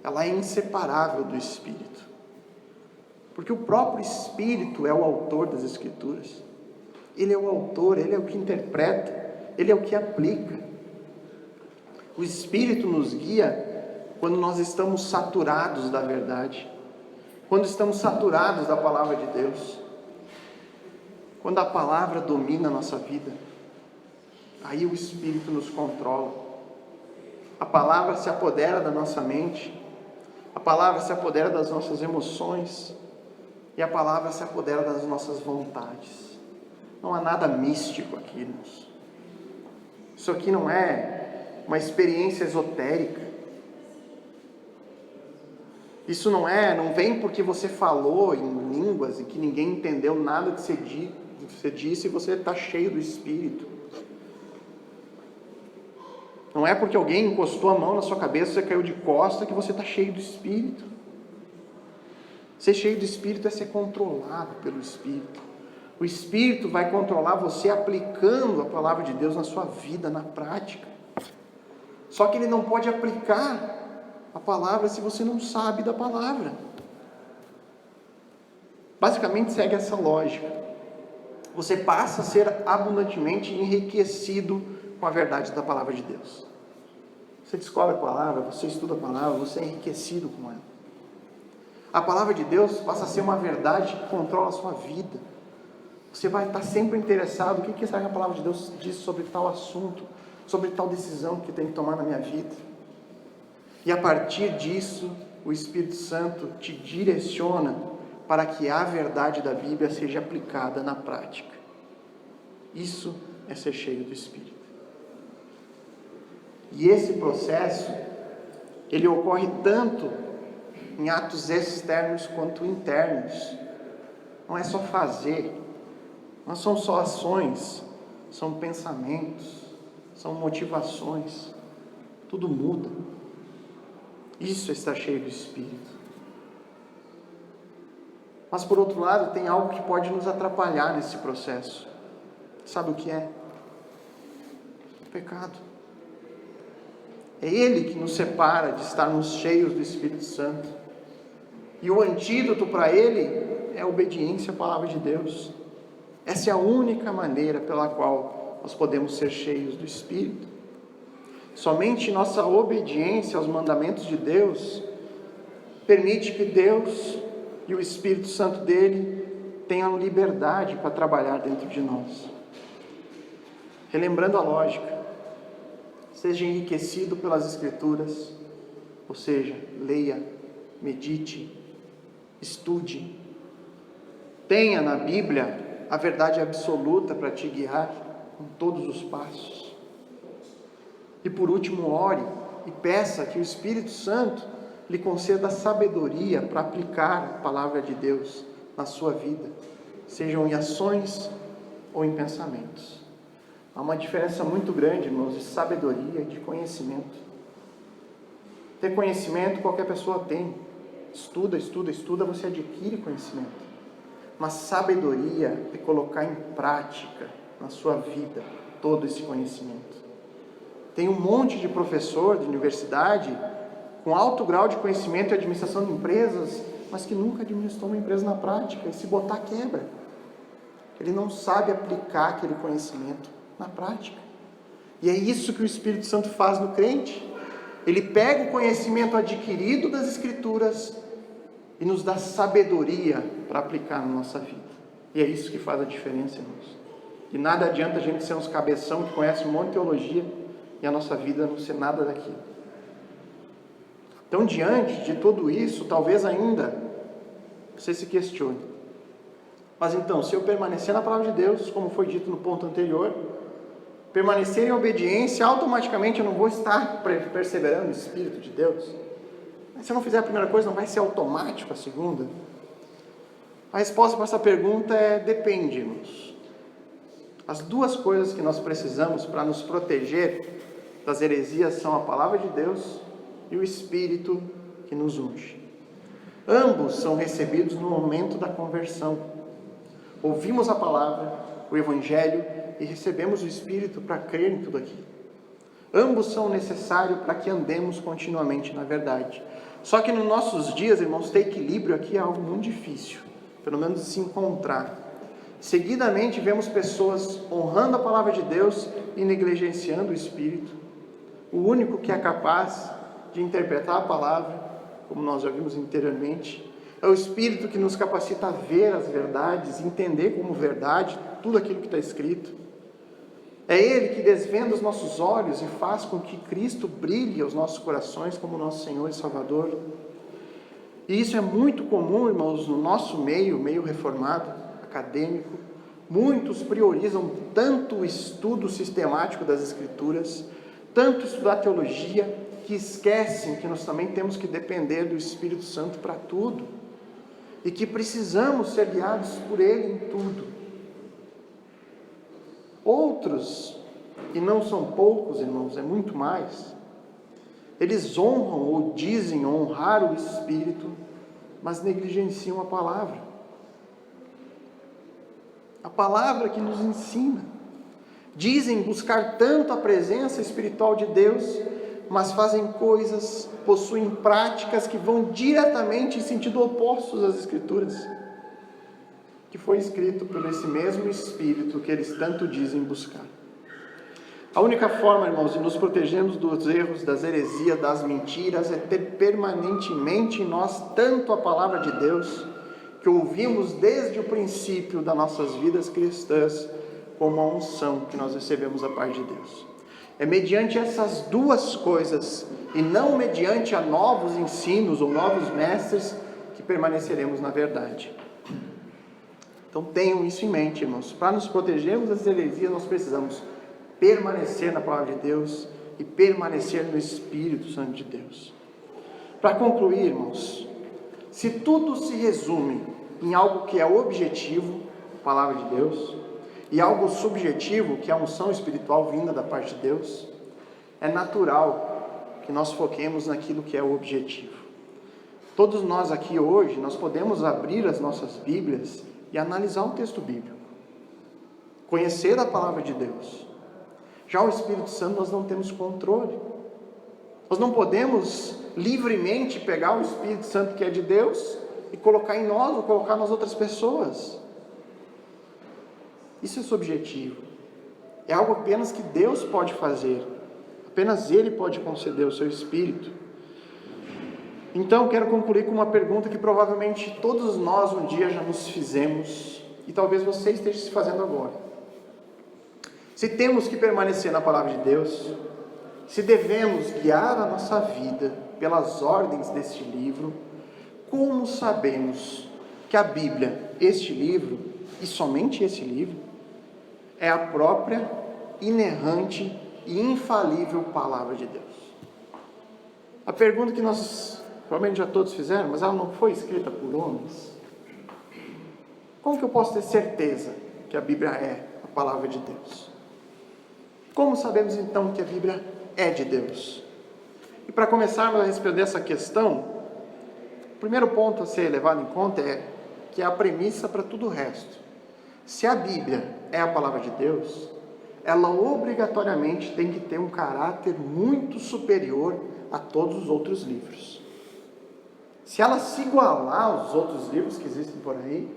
ela é inseparável do Espírito. Porque o próprio Espírito é o autor das Escrituras. Ele é o autor, ele é o que interpreta, ele é o que aplica. O Espírito nos guia quando nós estamos saturados da verdade, quando estamos saturados da palavra de Deus, quando a palavra domina a nossa vida, aí o Espírito nos controla. A palavra se apodera da nossa mente, a palavra se apodera das nossas emoções, e a palavra se apodera das nossas vontades. Não há nada místico aqui, irmãos. Isso aqui não é uma experiência esotérica. Isso não vem porque você falou em línguas e que ninguém entendeu nada que você disse e você está cheio do Espírito. Não é porque alguém encostou a mão na sua cabeça e você caiu de costa que você está cheio do Espírito. Ser cheio do Espírito é ser controlado pelo Espírito. O Espírito vai controlar você aplicando a palavra de Deus na sua vida, na prática. Só que ele não pode aplicar a palavra se você não sabe da palavra. Basicamente segue essa lógica. Você passa a ser abundantemente enriquecido com a verdade da palavra de Deus. Você descobre a palavra, você estuda a palavra, você é enriquecido com ela. A palavra de Deus passa a ser uma verdade que controla a sua vida. Você vai estar sempre interessado, o que será que a palavra de Deus diz sobre tal assunto, sobre tal decisão que tem que tomar na minha vida. E a partir disso, o Espírito Santo te direciona para que a verdade da Bíblia seja aplicada na prática. Isso é ser cheio do Espírito. E esse processo, ele ocorre tanto em atos externos quanto internos. Não é só fazer, não são só ações, são pensamentos, são motivações, tudo muda. Isso é estar cheio do Espírito. Mas por outro lado, tem algo que pode nos atrapalhar nesse processo. Sabe o que é? O pecado. É ele que nos separa de estarmos cheios do Espírito Santo. E o antídoto para ele é a obediência à palavra de Deus. Essa é a única maneira pela qual nós podemos ser cheios do Espírito. Somente nossa obediência aos mandamentos de Deus permite que Deus e o Espírito Santo dele tenham liberdade para trabalhar dentro de nós. Relembrando a lógica, seja enriquecido pelas Escrituras, ou seja, leia, medite, estude, tenha na Bíblia a verdade absoluta para te guiar em todos os passos. E por último, ore e peça que o Espírito Santo lhe conceda sabedoria para aplicar a palavra de Deus na sua vida, sejam em ações ou em pensamentos. Há uma diferença muito grande, irmãos, de sabedoria e de conhecimento. Ter conhecimento qualquer pessoa tem. Estuda, você adquire conhecimento. Mas sabedoria é colocar em prática na sua vida todo esse conhecimento. Tem um monte de professor de universidade com alto grau de conhecimento e administração de empresas, mas que nunca administrou uma empresa na prática, e se botar quebra. Ele não sabe aplicar aquele conhecimento na prática. E é isso que o Espírito Santo faz no crente. Ele pega o conhecimento adquirido das Escrituras e nos dá sabedoria para aplicar na nossa vida. E é isso que faz a diferença, irmãos. E nada adianta a gente ser uns cabeção que conhece um monte de teologia e a nossa vida não ser nada daquilo. Então, diante de tudo isso, talvez ainda você se questione. Mas então, se eu permanecer na palavra de Deus, como foi dito no ponto anterior, permanecer em obediência, automaticamente eu não vou estar perseverando no Espírito de Deus? Mas se eu não fizer a primeira coisa, não vai ser automático a segunda? A resposta para essa pergunta é: depende, irmãos. As duas coisas que nós precisamos para nos proteger das heresias são a palavra de Deus e o Espírito que nos unge. Ambos são recebidos no momento da conversão. Ouvimos a palavra, o Evangelho, e recebemos o Espírito para crer em tudo aquilo. Ambos são necessários para que andemos continuamente na verdade. Só que nos nossos dias, irmãos, ter equilíbrio aqui é algo muito difícil, pelo menos de se encontrar. Seguidamente vemos pessoas honrando a palavra de Deus e negligenciando o Espírito. O único que é capaz de interpretar a palavra, como nós já vimos anteriormente, é o Espírito que nos capacita a ver as verdades, entender como verdade tudo aquilo que está escrito. É Ele que desvenda os nossos olhos e faz com que Cristo brilhe aos nossos corações como nosso Senhor e Salvador. E isso é muito comum, irmãos, no nosso meio reformado, acadêmico. Muitos priorizam tanto o estudo sistemático das Escrituras, tanto estudar teologia, que esquecem que nós também temos que depender do Espírito Santo para tudo, e que precisamos ser guiados por Ele em tudo. Outros, e não são poucos, irmãos, é muito mais, eles honram ou dizem honrar o Espírito, mas negligenciam a palavra. A palavra que nos ensina. Dizem buscar tanto a presença espiritual de Deus, mas fazem coisas, possuem práticas que vão diretamente em sentido oposto às Escrituras, que foi escrito por esse mesmo Espírito que eles tanto dizem buscar. A única forma, irmãos, de nos protegermos dos erros, das heresias, das mentiras, é ter permanentemente em nós tanto a palavra de Deus, que ouvimos desde o princípio das nossas vidas cristãs, como a unção que nós recebemos da parte de Deus. É mediante essas duas coisas, e não mediante a novos ensinos ou novos mestres, que permaneceremos na verdade. Então tenham isso em mente, irmãos. Para nos protegermos das heresias, nós precisamos permanecer na palavra de Deus e permanecer no Espírito Santo de Deus. Para concluir, irmãos, se tudo se resume em algo que é objetivo, a palavra de Deus, e algo subjetivo, que é a unção espiritual vinda da parte de Deus, é natural que nós foquemos naquilo que é o objetivo. Todos nós aqui hoje, nós podemos abrir as nossas Bíblias e analisar um texto bíblico, conhecer a palavra de Deus. Já o Espírito Santo nós não temos controle. Nós não podemos livremente pegar o Espírito Santo que é de Deus e colocar em nós ou colocar nas outras pessoas. Isso é subjetivo. É algo apenas que Deus pode fazer. Apenas Ele pode conceder o seu Espírito. Então, quero concluir com uma pergunta que provavelmente todos nós um dia já nos fizemos, e talvez você esteja se fazendo agora. Se temos que permanecer na palavra de Deus, se devemos guiar a nossa vida pelas ordens deste livro, como sabemos que a Bíblia, este livro, e somente esse livro, é a própria, inerrante e infalível Palavra de Deus. A pergunta que nós provavelmente já todos fizeram, mas ela não foi escrita por homens. Como que eu posso ter certeza que a Bíblia é a Palavra de Deus? Como sabemos então que a Bíblia é de Deus? E para começarmos a responder essa questão, o primeiro ponto a ser levado em conta é que é a premissa para tudo o resto. Se a Bíblia é a Palavra de Deus, ela obrigatoriamente tem que ter um caráter muito superior a todos os outros livros. Se ela se igualar aos outros livros que existem por aí,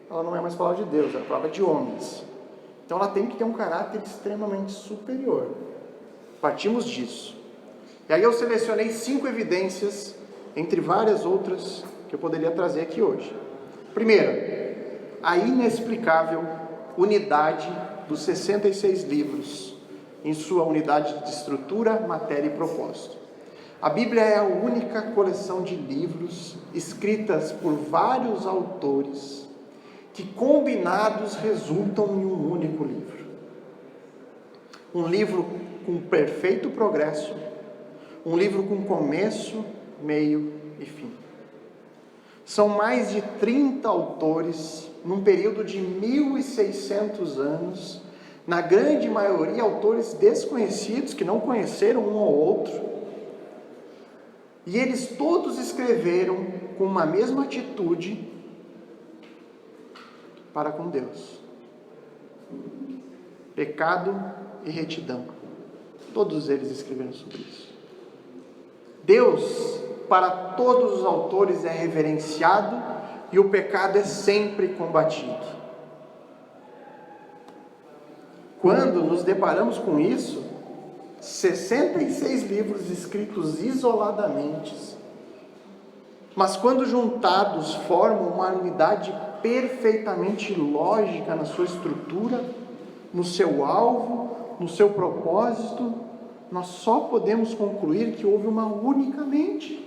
ela não é mais Palavra de Deus, é a palavra de homens. Então ela tem que ter um caráter extremamente superior. Partimos disso. E aí eu selecionei 5 evidências, entre várias outras que eu poderia trazer aqui hoje. Primeiro, a inexplicável unidade dos 66 livros, em sua unidade de estrutura, matéria e propósito. A Bíblia é a única coleção de livros escritas por vários autores, que combinados resultam em um único livro. Um livro com perfeito progresso, um livro com começo, meio e fim. São mais de 30 autores, num período de 1.600 anos, na grande maioria autores desconhecidos, que não conheceram um ao outro, e eles todos escreveram com uma mesma atitude para com Deus: pecado e retidão. Todos eles escreveram sobre isso. Deus, para todos os autores, é reverenciado e o pecado é sempre combatido. Quando nos deparamos com isso, 66 livros escritos isoladamente, mas quando juntados formam uma unidade perfeitamente lógica na sua estrutura, no seu alvo, no seu propósito, nós só podemos concluir que houve uma única mente.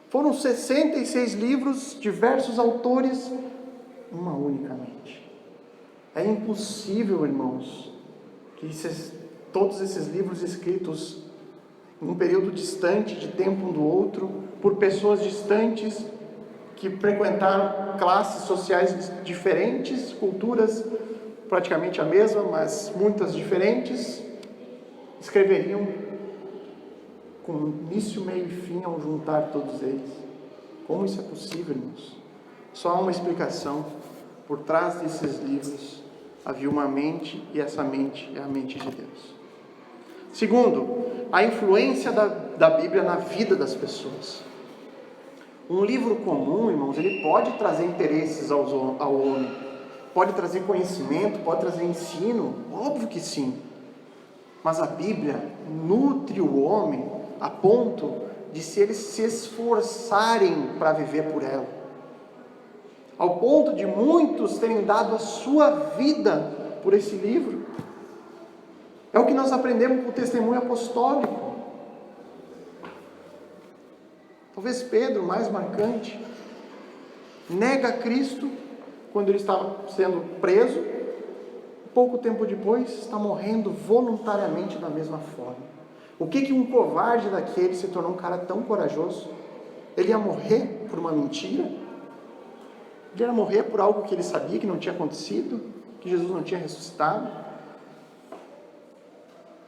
Foram 66 livros, diversos autores, uma única mente. É impossível, irmãos, que todos esses livros escritos num período distante de tempo um do outro, por pessoas distantes, que frequentaram classes sociais diferentes, culturas praticamente a mesma, mas muitas diferentes, escreveriam com início, meio e fim ao juntar todos eles. Como isso é possível, irmãos? Só há uma explicação. Por trás desses livros havia uma mente, e essa mente é a mente de Deus. Segundo, a influência da Bíblia na vida das pessoas. Um livro comum, irmãos, ele pode trazer interesses ao homem, pode trazer conhecimento, pode trazer ensino, óbvio que sim. Mas a Bíblia nutre o homem a ponto de se eles se esforçarem para viver por ela. Ao ponto de muitos terem dado a sua vida por esse livro. É o que nós aprendemos com o testemunho apostólico. Talvez Pedro, mais marcante, nega Cristo quando ele estava sendo preso. Pouco tempo depois, está morrendo voluntariamente da mesma forma. O que um covarde daquele se tornou um cara tão corajoso? Ele ia morrer por uma mentira? Ele ia morrer por algo que ele sabia que não tinha acontecido? Que Jesus não tinha ressuscitado?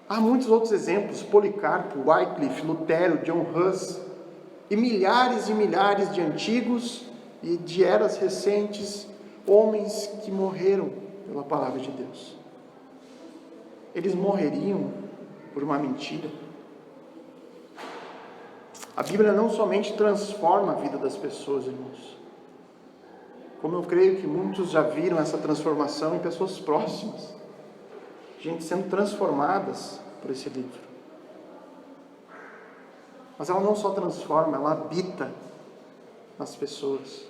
Há muitos outros exemplos: Policarpo, Wycliffe, Lutero, John Hus, e milhares de antigos e de eras recentes, homens que morreram pela palavra de Deus. Eles morreriam por uma mentira? A Bíblia não somente transforma a vida das pessoas, irmãos, como eu creio que muitos já viram essa transformação em pessoas próximas, gente sendo transformadas por esse livro. Mas ela não só transforma, ela habita nas pessoas,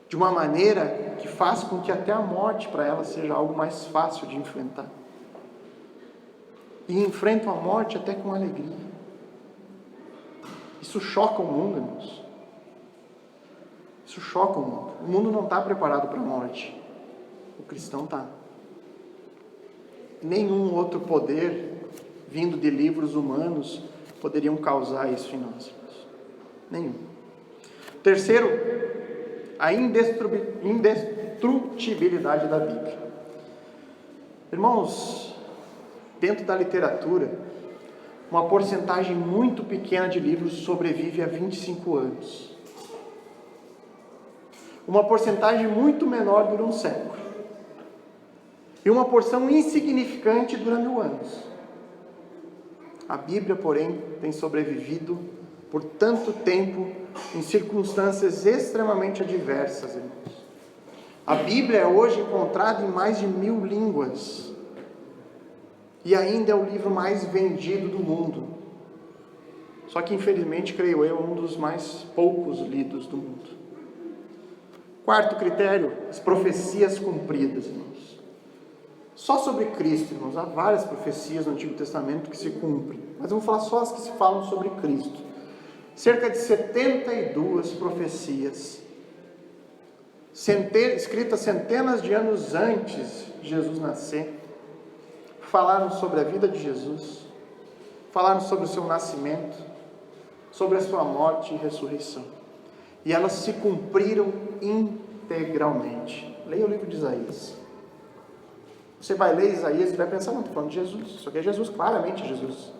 de uma maneira que faz com que até a morte para elas seja algo mais fácil de enfrentar. E enfrentam a morte até com alegria. Isso choca o mundo, irmãos. Isso choca o mundo. O mundo não está preparado para a morte. O cristão está. Nenhum outro poder vindo de livros humanos poderiam causar isso em nós, irmãos. Nenhum. Terceiro, a indestrutibilidade da Bíblia. Irmãos, dentro da literatura, uma porcentagem muito pequena de livros sobrevive a 25 anos. Uma porcentagem muito menor dura um século. E uma porção insignificante dura 1000 anos. A Bíblia, porém, tem sobrevivido por tanto tempo em circunstâncias extremamente adversas, irmãos. A Bíblia é hoje encontrada em mais de 1000 línguas. E ainda é o livro mais vendido do mundo. Só que, infelizmente, creio eu, é um dos mais poucos lidos do mundo. Quarto critério, as profecias cumpridas, irmãos. Só sobre Cristo, irmãos, há várias profecias no Antigo Testamento que se cumprem. Mas eu vou falar só as que se falam sobre Cristo. Cerca de 72 profecias, escritas centenas de anos antes de Jesus nascer, falaram sobre a vida de Jesus, falaram sobre o seu nascimento, sobre a sua morte e ressurreição. E elas se cumpriram integralmente. Leia o livro de Isaías. Você vai ler Isaías e vai pensar, não, estou falando de Jesus. Isso aqui é Jesus, claramente Jesus.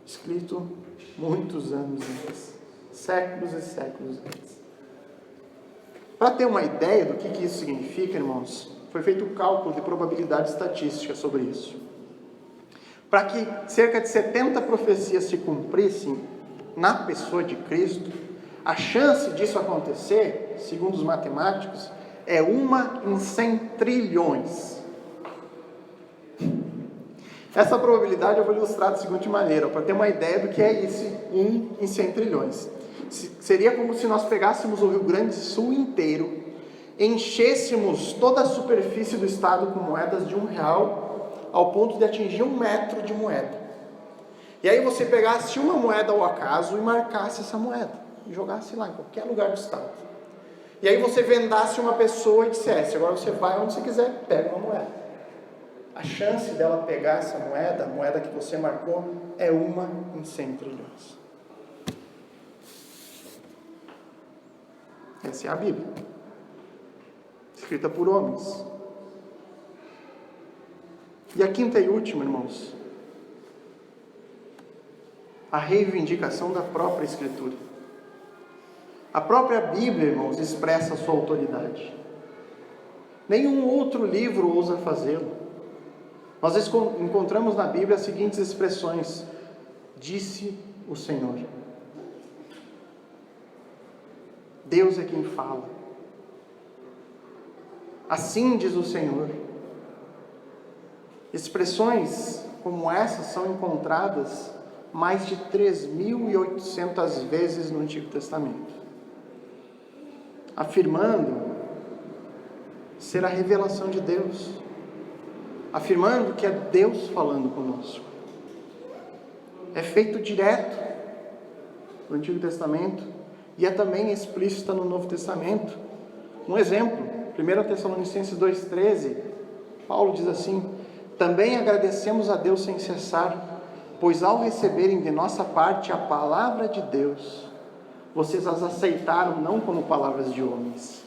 Escrito muitos anos antes. Séculos e séculos antes. Para ter uma ideia do que isso significa, irmãos, foi feito um cálculo de probabilidade estatística sobre isso. Para que cerca de 70 profecias se cumprissem na pessoa de Cristo, a chance disso acontecer, segundo os matemáticos, é 1 em 100 trilhões. Essa probabilidade eu vou ilustrar da seguinte maneira, para ter uma ideia do que é esse 1 em 100 trilhões. Seria como se nós pegássemos o Rio Grande do Sul inteiro, enchêssemos toda a superfície do estado com moedas de R$1, ao ponto de atingir 1 metro de moeda. E aí você pegasse uma moeda ao acaso e marcasse essa moeda, e jogasse lá em qualquer lugar do estado. E aí você vendasse uma pessoa e dissesse, agora você vai onde você quiser, pega uma moeda. A chance dela pegar essa moeda, a moeda que você marcou, é 1 em 100 trilhões. Essa é a Bíblia, escrita por homens. E a quinta e última, irmãos, a reivindicação da própria Escritura. A própria Bíblia, irmãos, expressa a sua autoridade. Nenhum outro livro ousa fazê-lo. Nós encontramos na Bíblia as seguintes expressões: disse o Senhor. Deus é quem fala. Assim diz o Senhor. Expressões como essas são encontradas mais de 3.800 vezes no Antigo Testamento, afirmando ser a revelação de Deus, afirmando que é Deus falando conosco. É feito direto no Antigo Testamento e é também explícita no Novo Testamento. Um exemplo, 1 Tessalonicenses 2,13, Paulo diz assim: também agradecemos a Deus sem cessar, pois ao receberem de nossa parte a palavra de Deus, vocês as aceitaram não como palavras de homens,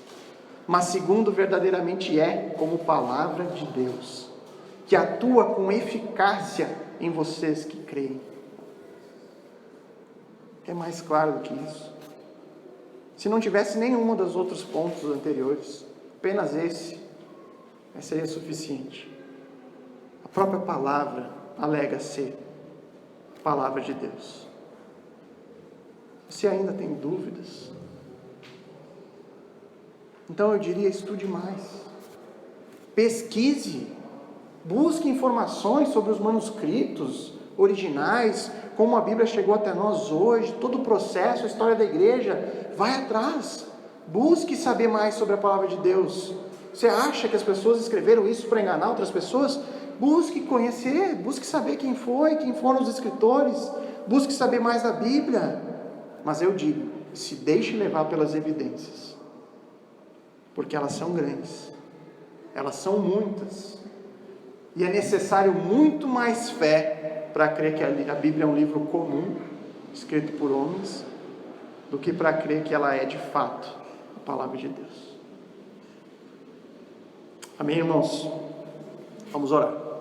mas segundo verdadeiramente é, como palavra de Deus, que atua com eficácia em vocês que creem. É mais claro do que isso? Se não tivesse nenhum dos outros pontos anteriores, apenas esse seria suficiente. A própria palavra alega ser a palavra de Deus. Você ainda tem dúvidas? Então eu diria, estude mais. Pesquise. Busque informações sobre os manuscritos originais, como a Bíblia chegou até nós hoje, todo o processo, a história da igreja. Vai atrás. Busque saber mais sobre a palavra de Deus. Você acha que as pessoas escreveram isso para enganar outras pessoas? Busque conhecer, busque saber quem foram os escritores, busque saber mais da Bíblia. Mas eu digo, se deixe levar pelas evidências. porque elas são grandes, elas são muitas, e é necessário muito mais fé para crer que a Bíblia é um livro comum, escrito por homens, do que para crer que ela é de fato a palavra de Deus. Amém, irmãos? Vamos orar.